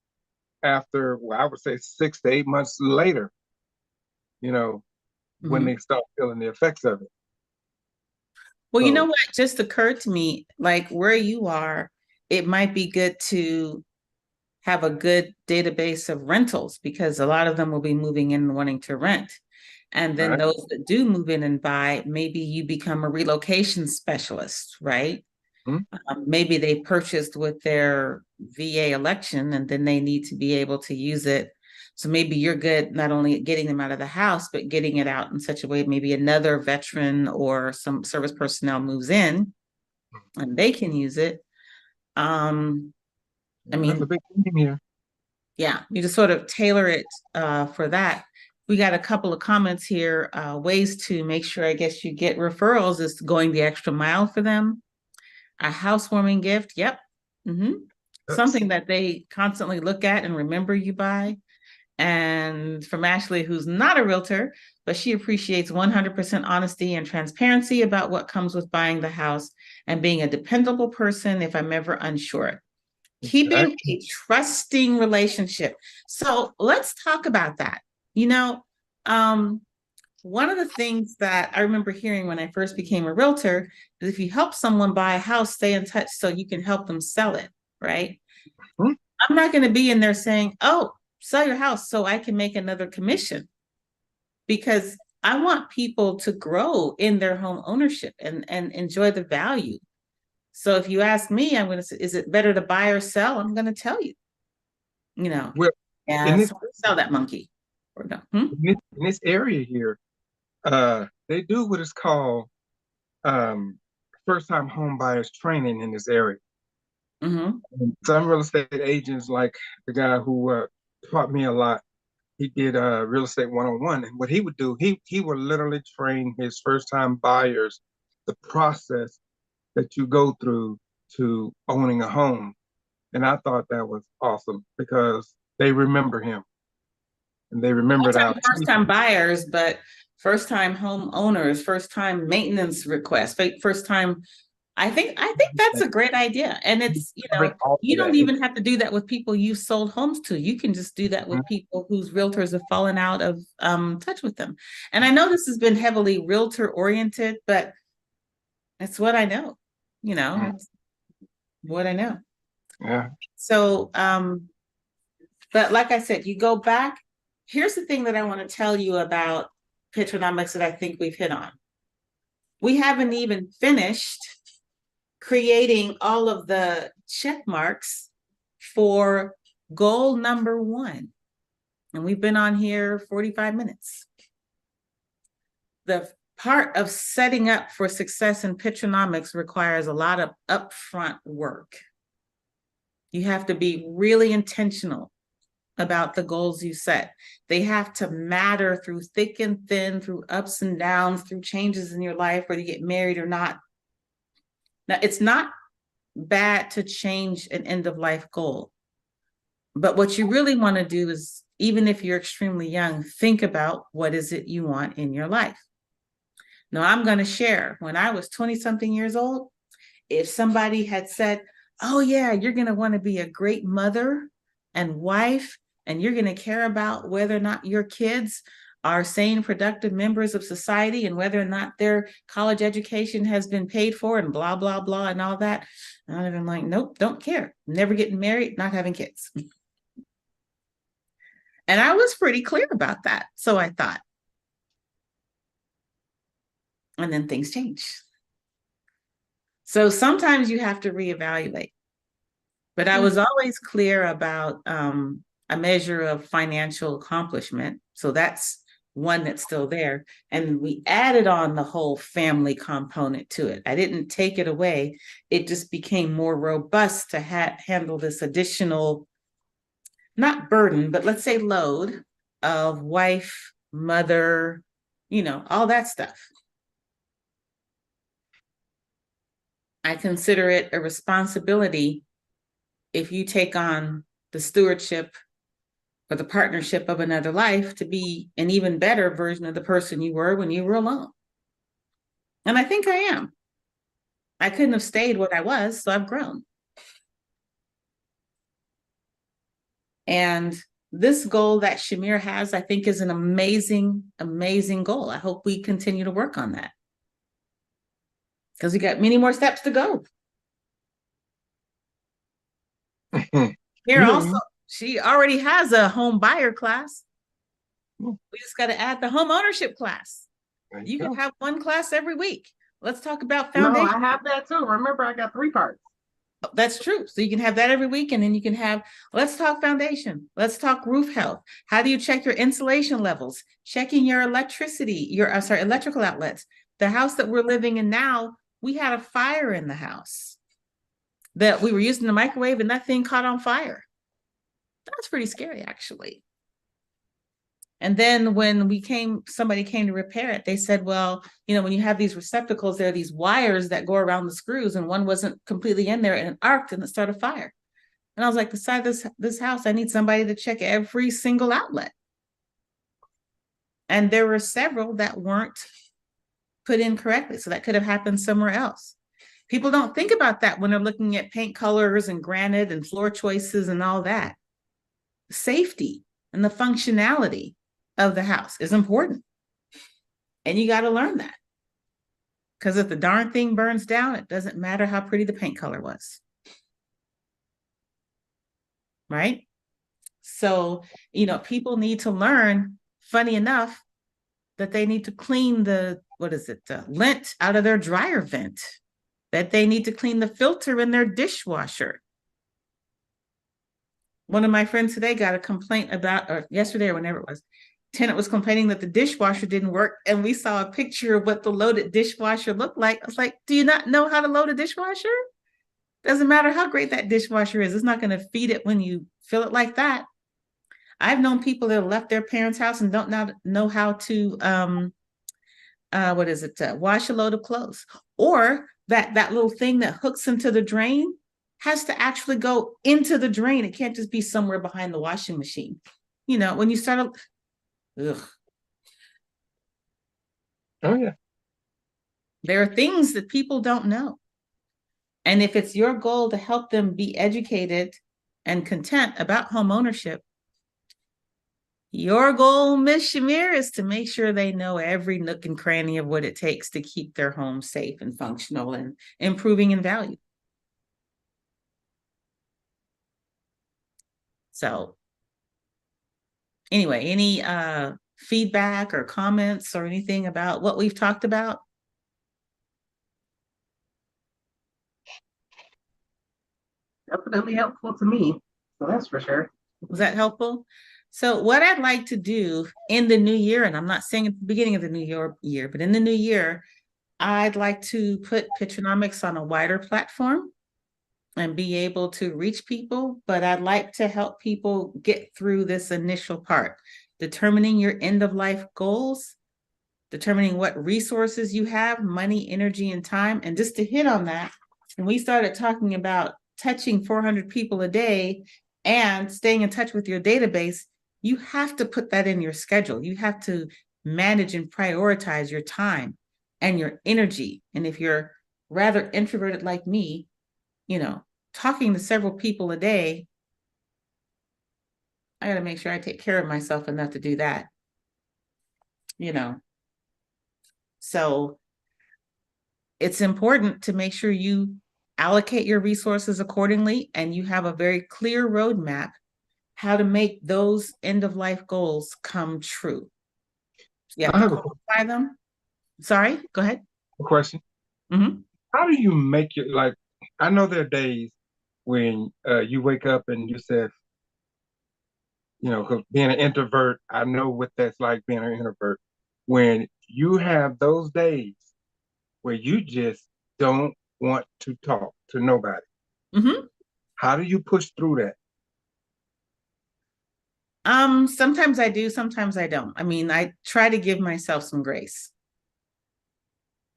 after, well, I would say 6 to 8 months later, when they start feeling the effects of it. Well, you know what just occurred to me, like where you are, it might be good to have a good database of rentals, because a lot of them will be moving in and wanting to rent. And then Right. those that do move in and buy, maybe you become a relocation specialist, right? Maybe they purchased with their VA election and then they need to be able to use it. So maybe you're good not only at getting them out of the house, but getting it out in such a way maybe another veteran or some service personnel moves in and they can use it. I That's mean, a big thing here. yeah, you just sort of tailor it for that. We got a couple of comments here. Ways to make sure, I guess, you get referrals is going the extra mile for them. A housewarming gift. Yep. Something that they constantly look at and remember you by. And from Ashley, who's not a realtor, but she appreciates 100% honesty and transparency about what comes with buying the house and being a dependable person if I'm ever unsure. Keeping a trusting relationship. So let's talk about that. You know, one of the things that I remember hearing when I first became a realtor is if you help someone buy a house, stay in touch so you can help them sell it, right? I'm not going to be in there saying, oh, sell your house so I can make another commission, because I want people to grow in their home ownership and enjoy the value. So if you ask me, I'm going to say, is it better to buy or sell? I'm going to tell you, Well, and sell that monkey. Or no. In this area here, they do what is called first-time home buyers training in this area. And some real estate agents, like the guy who taught me a lot, he did real estate 101. And what he would do, he would literally train his first-time buyers the process that you go through to owning a home. And I thought that was awesome because they remember him. And they remembered our first-time buyers, but first-time home owners, first-time maintenance requests, first-time. I think that's a great idea. And it's, you don't even have to do that with people you sold homes to. You can just do that with people whose realtors have fallen out of touch with them. And I know this has been heavily realtor oriented, but it's what I know, what I know. Yeah. So, but like I said, you go back. Here's the thing that I want to tell you about Pitranomics that I think we've hit on. We haven't even finished creating all of the check marks for goal number 1. And we've been on here 45 minutes. The part of setting up for success in Pitranomics requires a lot of upfront work. You have to be really intentional about the goals you set. They have to matter through thick and thin, through ups and downs, through changes in your life, whether you get married or not. Now, it's not bad to change an end of life goal. But what you really want to do is, even if you're extremely young, think about what is it you want in your life. Now, I'm going to share, when I was 20 something years old, if somebody had said, oh yeah, you're going to want to be a great mother and wife, and you're going to care about whether or not your kids are sane, productive members of society and whether or not their college education has been paid for and blah, blah, blah, and all that. And I'd have been like, nope, don't care. Never getting married, not having kids. And I was pretty clear about that. So I thought. And then things change. So sometimes you have to reevaluate. But I was always clear about a measure of financial accomplishment. So that's one that's still there. And we added on the whole family component to it. I didn't take it away. It just became more robust to handle this additional, not burden, but let's say load of wife, mother, all that stuff. I consider it a responsibility if you take on the stewardship or the partnership of another life to be an even better version of the person you were when you were alone. And I think I am. I couldn't have stayed what I was, so I've grown. And this goal that Shamir has, I think, is an amazing, amazing goal. I hope we continue to work on that, because we got many more steps to go. Here also, She already has a home buyer class. Hmm. We just got to add the home ownership class. There You go. can have one class every week. Let's talk about No, foundation. I have that too. Remember, I got 3 parts. That's true. So you can have that every week, and then you can have, let's talk foundation. Let's talk roof health. How do you check your insulation levels? Checking your electricity, electrical outlets. The house that we're living in now, we had a fire in the house that we were using the microwave, and that thing caught on fire. That's pretty scary, actually. And then when somebody came to repair it, they said, well, when you have these receptacles, there are these wires that go around the screws, and one wasn't completely in there, and it arced and it started a fire. And I was like, beside this house, I need somebody to check every single outlet. And there were several that weren't put in correctly. So that could have happened somewhere else. People don't think about that when they're looking at paint colors and granite and floor choices and all that. Safety and the functionality of the house is important. And you got to learn that. Because if the darn thing burns down, it doesn't matter how pretty the paint color was. Right? So, people need to learn, funny enough, that they need to clean the lint out of their dryer vent, that they need to clean the filter in their dishwasher. One of my friends today got a complaint about, or yesterday or whenever it was, tenant was complaining that the dishwasher didn't work, and we saw a picture of what the loaded dishwasher looked like. I was like, do you not know how to load a dishwasher? Doesn't matter how great that dishwasher is. It's not going to feed it when you fill it like that. I've known people that have left their parents' house and don't know how to wash a load of clothes, or that little thing that hooks into the drain has to actually go into the drain. It can't just be somewhere behind the washing machine. When you start, ugh. Oh yeah. There are things that people don't know. And if it's your goal to help them be educated and content about home ownership, your goal, Miss Shamir, is to make sure they know every nook and cranny of what it takes to keep their home safe and functional and improving in value. So anyway, any feedback or comments or anything about what we've talked about? Definitely helpful to me. So that's for sure. Was that helpful? So what I'd like to do in the new year, and I'm not saying at the beginning of the new year, but in the new year, I'd like to put Pitranomics on a wider platform and be able to reach people, but I'd like to help people get through this initial part, determining your end of life goals, determining what resources you have, money, energy, and time. And just to hit on that, when we started talking about touching 400 people a day and staying in touch with your database, you have to put that in your schedule. You have to manage and prioritize your time and your energy. And if you're rather introverted like me, talking to several people a day, I got to make sure I take care of myself enough to do that. So it's important to make sure you allocate your resources accordingly and you have a very clear roadmap how to make those end of life goals come true. You have to quantify them. Sorry, go ahead. A question. Mm-hmm. How do you make it, like, I know there are days when you wake up and you said, because being an introvert, I know what that's like being an introvert. When you have those days where you just don't want to talk to nobody, Mm-hmm. how do you push through that? Sometimes I do, sometimes I don't. I mean, I try to give myself some grace.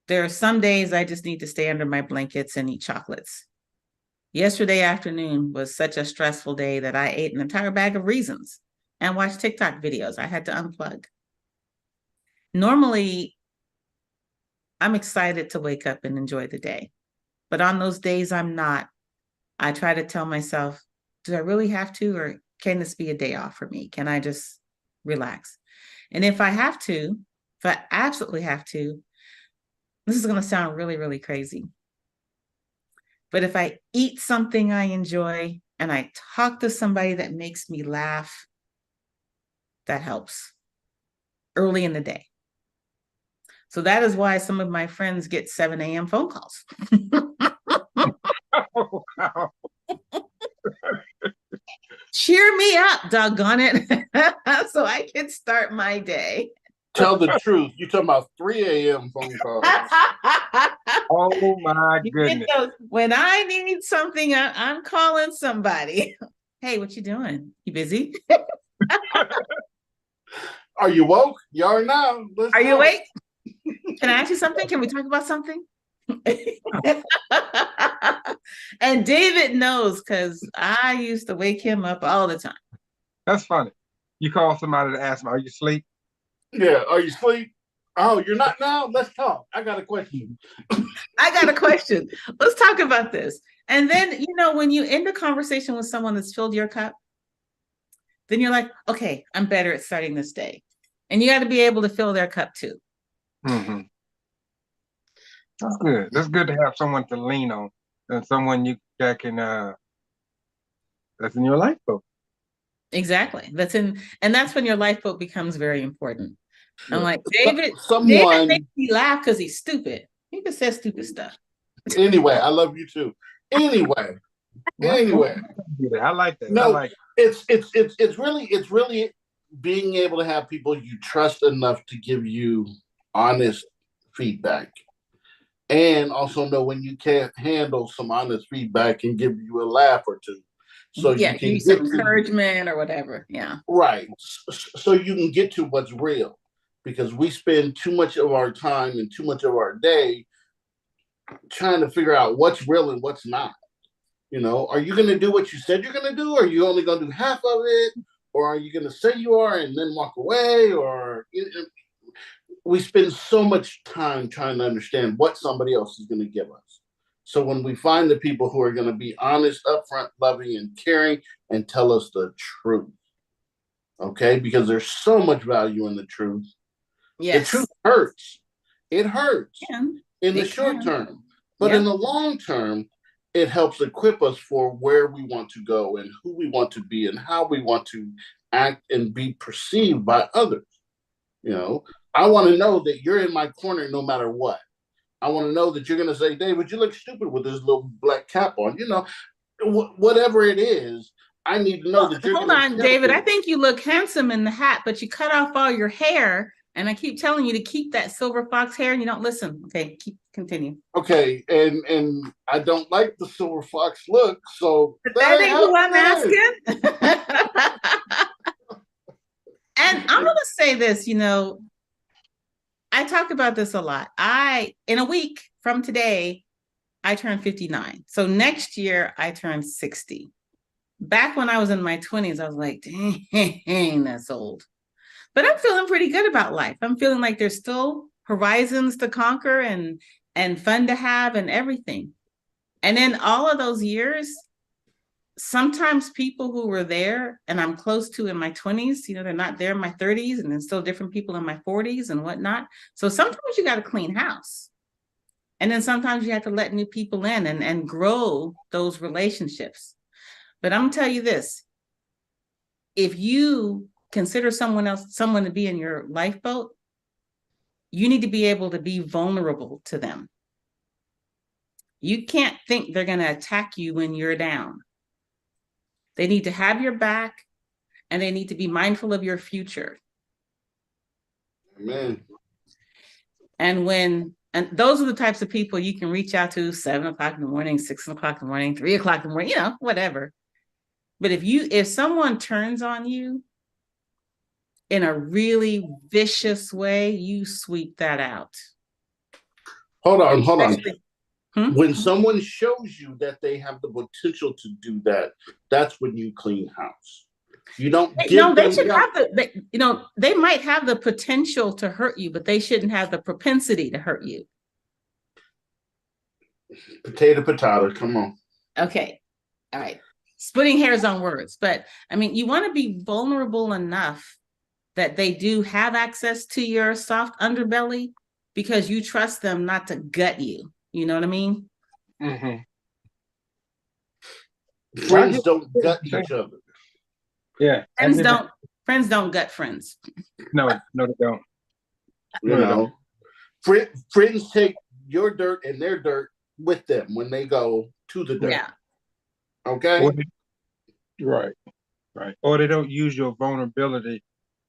There are some days I just need to stay under my blankets and eat chocolates. Yesterday afternoon was such a stressful day that I ate an entire bag of raisins and watched TikTok videos. I had to unplug. Normally, I'm excited to wake up and enjoy the day. But on those days I'm not, I try to tell myself, do I really have to, or can this be a day off for me? Can I just relax? And if I absolutely have to, this is going to sound really, really crazy. But if I eat something I enjoy and I talk to somebody that makes me laugh, that helps early in the day. So that is why some of my friends get 7 a.m. phone calls. Oh, wow. Cheer me up, doggone it, so I can start my day. Tell the truth. You talking about 3 a.m. phone calls. Oh my You get goodness. those, when I need something, I'm calling somebody. Hey, what you doing? You busy? Are you woke? You are now. Let's Are you go. awake? Can I ask you something? Can we talk about something? And David knows, because I used to wake him up all the time. That's funny. You call somebody to ask them, are you asleep? Yeah. Are you asleep? Oh, you're not now? Let's talk. I got a question. I got a question. Let's talk about this. And then, when you end a conversation with someone that's filled your cup, then you're like, okay, I'm better at starting this day. And you got to be able to fill their cup too. Mm-hmm. That's good. That's good to have someone to lean on and someone that can that's in your lifeboat. Exactly. And that's when your lifeboat becomes very important. I'm like, David Someone. makes me laugh because he's stupid. He just says stupid stuff. Anyway, I love you too. Anyway. I like that. No, it's really being able to have people you trust enough to give you honest feedback, and also know when you can't handle some honest feedback and give you a laugh or two, so Yeah, you can use encouragement or whatever. Yeah, right, so you can get to what's real, because we spend too much of our time and too much of our day trying to figure out what's real and what's not. Are you going to do what you said you're going to do? Or are you only going to do half of it? Or are you going to say you are and then walk away? Or we spend so much time trying to understand what somebody else is going to give us. So when we find the people who are going to be honest, upfront, loving, and caring, and tell us the truth, okay? Because there's so much value in the truth. yes. The truth hurts. It hurts in the short can. term. But in the long term, it helps equip us for where we want to go and who we want to be and how we want to act and be perceived by others. I want to know that you're in my corner no matter what. I want to know that you're going to say, David, you look stupid with this little black cap on. Whatever it is, I need to know that you're Hold on, David. I think you look handsome in the hat, but you cut off all your hair. And I keep telling you to keep that silver fox hair and you don't listen. Okay, continue. Okay, and I don't like the silver fox look, so that ain't who I'm asking. And I'm gonna say this, I talk about this a lot. In a week from today, I turn 59. So next year I turn 60. Back when I was in my 20s, I was like, dang, that's old. But I'm feeling pretty good about life. I'm feeling like there's still horizons to conquer and fun to have and everything. And in all of those years, sometimes people who were there and I'm close to in my 20s, they're not there in my 30s, and then still different people in my 40s and whatnot. So sometimes you got to clean house. And then sometimes you have to let new people in and grow those relationships. But I'm gonna tell you this, if you consider someone to be in your lifeboat, you need to be able to be vulnerable to them. You can't think they're going to attack you when you're down. They need to have your back, and they need to be mindful of your future. Amen. And those are the types of people you can reach out to 7 o'clock in the morning, 6 o'clock in the morning, 3 o'clock in the morning, whatever. But if someone turns on you in a really vicious way, you sweep that out. Hold on. When Hmm? someone shows you that they have the potential to do that, that's when you clean house. You don't give they should have they might have the potential to hurt you, but they shouldn't have the propensity to hurt you. Potato, come on. Okay. All right. Splitting hairs on words. But you want to be vulnerable enough that they do have access to your soft underbelly because you trust them not to gut you. You know what I mean? Mm-hmm. Friends don't gut each other. Yeah. Friends don't gut friends. No, they don't. You know, friends take your dirt and their dirt with them when they go to the dirt. Yeah. Okay. Right. Or they don't use your vulnerability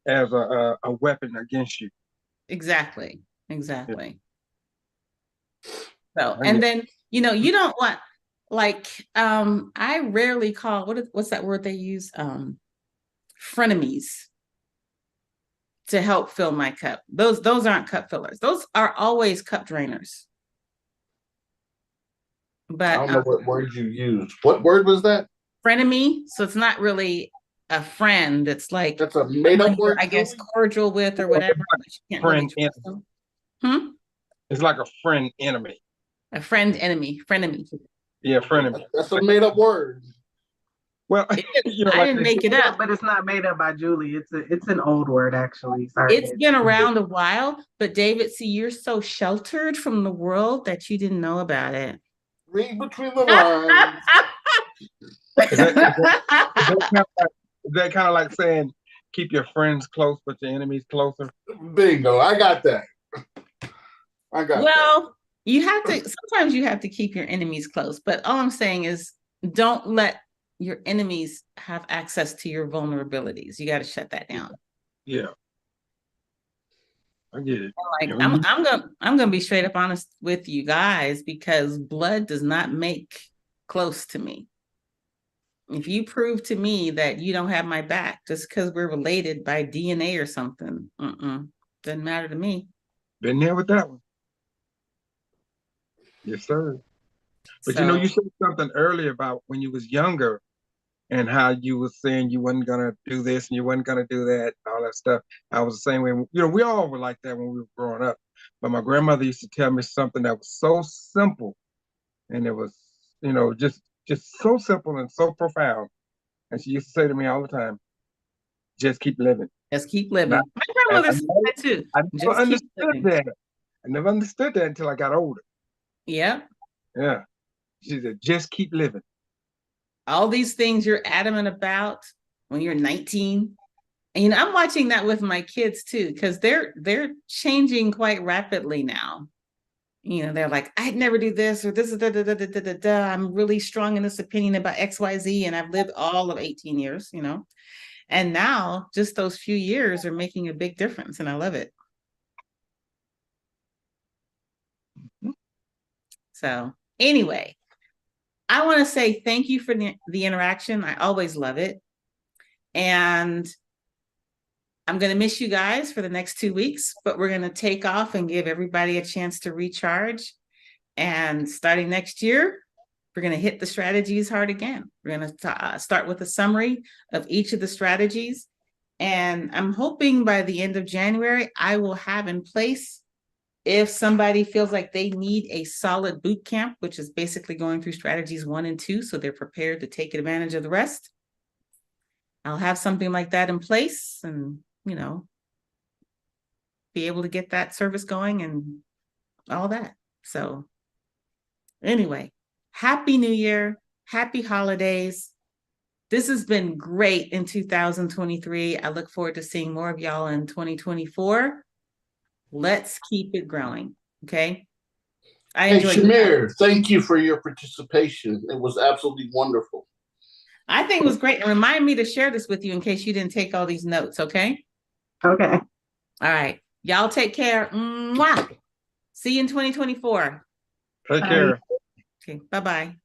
as a weapon against you. Exactly. So, I and get- then, you don't want, like, I rarely call, what's that word they use? Frenemies to help fill my cup. Those aren't cup fillers. Those are always cup drainers. I But don't know what word you used. What word was that? frenemy. So it's not really a friend. It's like That's a made up someone you're, word. I guess, Julie? cordial with or whatever, but you can't really Friend trust them. It's like a friend enemy. A friend enemy, frenemy. Yeah, frenemy. That's a made up word. Well, I like didn't make it Yeah, up. but it's not made up by Julie. It's an old word actually. Sorry. It's been around a while, but David, see, you're so sheltered from the world that you didn't know about it. Read between the lines. Is that kind of like saying keep your friends close, but your enemies closer? Bingo. I got that. Well, sometimes you have to keep your enemies close, but all I'm saying is don't let your enemies have access to your vulnerabilities. You got to shut that down. Yeah. I get it. Like, I'm gonna be straight up honest with you guys, because blood does not make close to me. If you prove to me that you don't have my back just because we're related by DNA or something, doesn't matter to me. Been there with that one. Yes, sir. But So, you said something earlier about when you was younger and how you was saying you wasn't gonna do this and you wasn't gonna do that, all that stuff. I was the same way. We all were like that when we were growing up. But my grandmother used to tell me something that was so simple, and it was, just so simple and so profound. And she used to say to me all the time, "Just keep living." just keep living. And My grandmother said that too. I never Just keep understood living. that. I never understood that until I got older. Yeah. Yeah. She said, "Just keep living." All these things you're adamant about when you're 19. And I'm watching that with my kids too, because they're changing quite rapidly now. They're like, I'd never do this, or this is da, da, da, da, da, da, da. I'm really strong in this opinion about XYZ, and I've lived all of 18 years, And now just those few years are making a big difference, and I love it. So anyway, I want to say thank you for the interaction. I always love it. And I'm going to miss you guys for the next 2 weeks, but we're going to take off and give everybody a chance to recharge. And starting next year, we're going to hit the strategies hard again. We're going to start with a summary of each of the strategies. And I'm hoping by the end of January, I will have in place, if somebody feels like they need a solid boot camp, which is basically going through strategies 1 and 2, so they're prepared to take advantage of the rest. I'll have something like that in place and, be able to get that service going and all that. So anyway, Happy New Year, happy holidays. This has been great in 2023. I look forward to seeing more of y'all in 2024. Let's keep it growing. Okay. Hey, Shamir, thank you for your participation. It was absolutely wonderful. I think it was great. And remind me to share this with you in case you didn't take all these notes. Okay. Okay. All right. Y'all take care. Mwah. See you in 2024. Take care. Okay. Bye-bye.